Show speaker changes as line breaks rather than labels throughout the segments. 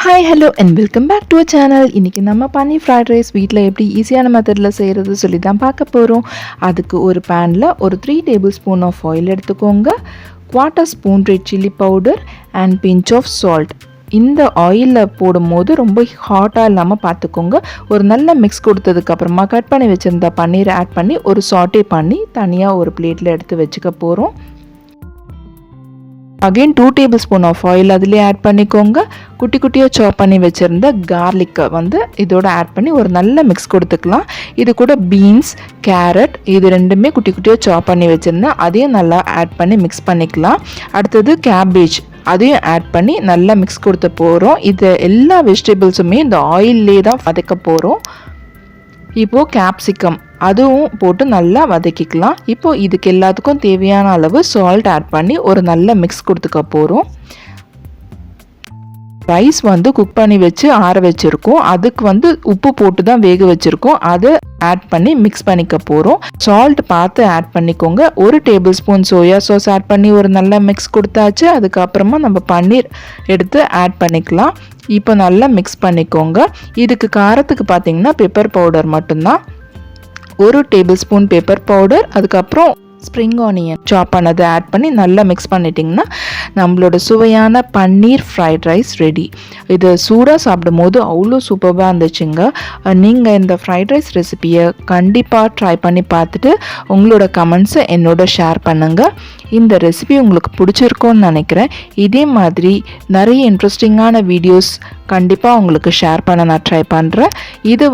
Hi, hello and welcome back to our channel. இன்னைக்கு நம்ம பன்னீர் fried rice வீட்டில் எப்படி ஈஸியான மெத்தடில் செய்கிறது சொல்லி தான் பார்க்க போகிறோம். அதுக்கு ஒரு பேனில் ஒரு 3 tablespoon ஆஃப் ஆயில் எடுத்துக்கோங்க, 1/4 spoon red chilli powder and pinch of salt. இந்த ஆயிலில் போடும்போது ரொம்ப ஹாட்டாக இல்லாமல் பார்த்துக்கோங்க. ஒரு நல்ல மிக்ஸ் கொடுத்ததுக்கப்புறமா கட் பண்ணி வச்சுருந்த பன்னீரை ஆட் பண்ணி ஒரு சாட்டே பண்ணி தனியாக ஒரு பிளேட்டில் எடுத்து வச்சுக்க போகிறோம். அகெயின் 2 tablespoon ஆஃப் ஆயில் அதிலே ஆட் பண்ணிக்கோங்க. குட்டி குட்டியாக சாப் பண்ணி வச்சுருந்த கார்லிக்கை இதோட ஆட் பண்ணி ஒரு நல்ல மிக்ஸ் கொடுத்துக்கலாம். இது கூட பீன்ஸ், கேரட் இது ரெண்டுமே குட்டி குட்டியாக சாப் பண்ணி வச்சுருந்தேன், அதையும் நல்லா ஆட் பண்ணி மிக்ஸ் பண்ணிக்கலாம். அடுத்தது கேபேஜ், அதையும் ஆட் பண்ணி நல்லா மிக்ஸ் கொடுத்து போகிறோம். இது எல்லா வெஜிடபிள்ஸுமே இந்த ஆயிலே தான் வதக்க போகிறோம். இப்போது கேப்சிகம் அதுவும் போட்டு நல்லா வதக்கிக்கலாம். இப்போது இதுக்கு எல்லாத்துக்கும் தேவையான அளவு சால்ட் ஆட் பண்ணி ஒரு நல்ல மிக்ஸ் கொடுத்துக்க போகிறோம். ரைஸ் குக் பண்ணி வச்சு ஆற வச்சுருக்கோம், அதுக்கு உப்பு போட்டு தான் வேக வச்சுருக்கோம், அதை ஆட் பண்ணி மிக்ஸ் பண்ணிக்க போகிறோம். சால்ட் பார்த்து ஆட் பண்ணிக்கோங்க. 1 tablespoon சோயா சாஸ் ஆட் பண்ணி ஒரு நல்ல மிக்ஸ் கொடுத்தாச்சு. அதுக்கப்புறமா நம்ம பன்னீர் எடுத்து ஆட் பண்ணிக்கலாம். இப்போ நல்லா மிக்ஸ் பண்ணிக்கோங்க. இதுக்கு காரத்துக்கு பார்த்தீங்கன்னா பெப்பர் பவுடர் மட்டும்தான், 1 tablespoon பெப்பர் பவுடர், அதுக்கப்புறம் ஸ்ப்ரிங் ஆனியன் சாப் பண்ணதை ஆட் பண்ணி நல்லா மிக்ஸ் பண்ணிட்டிங்கன்னா நம்மளோட சுவையான பன்னீர் ஃப்ரைட் ரைஸ் ரெடி. இது சூடாக சாப்பிடும் போது அவ்வளோ சூப்பராக இருந்துச்சுங்க. நீங்கள் இந்த ஃப்ரைட் ரைஸ் ரெசிபியை கண்டிப்பாக ட்ரை பண்ணி பார்த்துட்டு உங்களோட கமெண்ட்ஸை என்னோட ஷேர் பண்ணுங்கள். இந்த ரெசிபி உங்களுக்கு பிடிச்சிருக்கோன்னு நினைக்கிறேன். இதே மாதிரி நிறைய இன்ட்ரெஸ்டிங்கான வீடியோஸ் கண்டிப்பாக உங்களுக்கு ஷேர் பண்ண நான் ட்ரை பண்ணுறேன். இது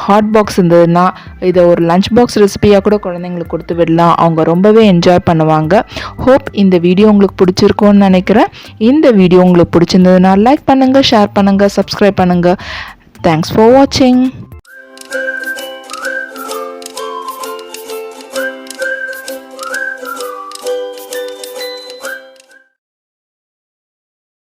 ஹாட் பாக்ஸ் இருந்ததுன்னா இதை ஒரு லஞ்ச் பாக்ஸ் ரெசிபியாக கூட குழந்தைங்களுக்கு கொடுத்து விடலாம், அவங்க ரொம்பவே என்ஜாய் பண்ணுவாங்க. ஹோப் இந்த வீடியோ உங்களுக்கு பிடிச்சிருக்கோன்னு நினைக்கிறேன். இந்த வீடியோ உங்களுக்கு பிடிச்சிருந்ததுன்னா லைக் பண்ணுங்கள், ஷேர் பண்ணுங்கள், சப்ஸ்கிரைப் பண்ணுங்கள். தேங்க்ஸ் ஃபார் வாட்சிங்.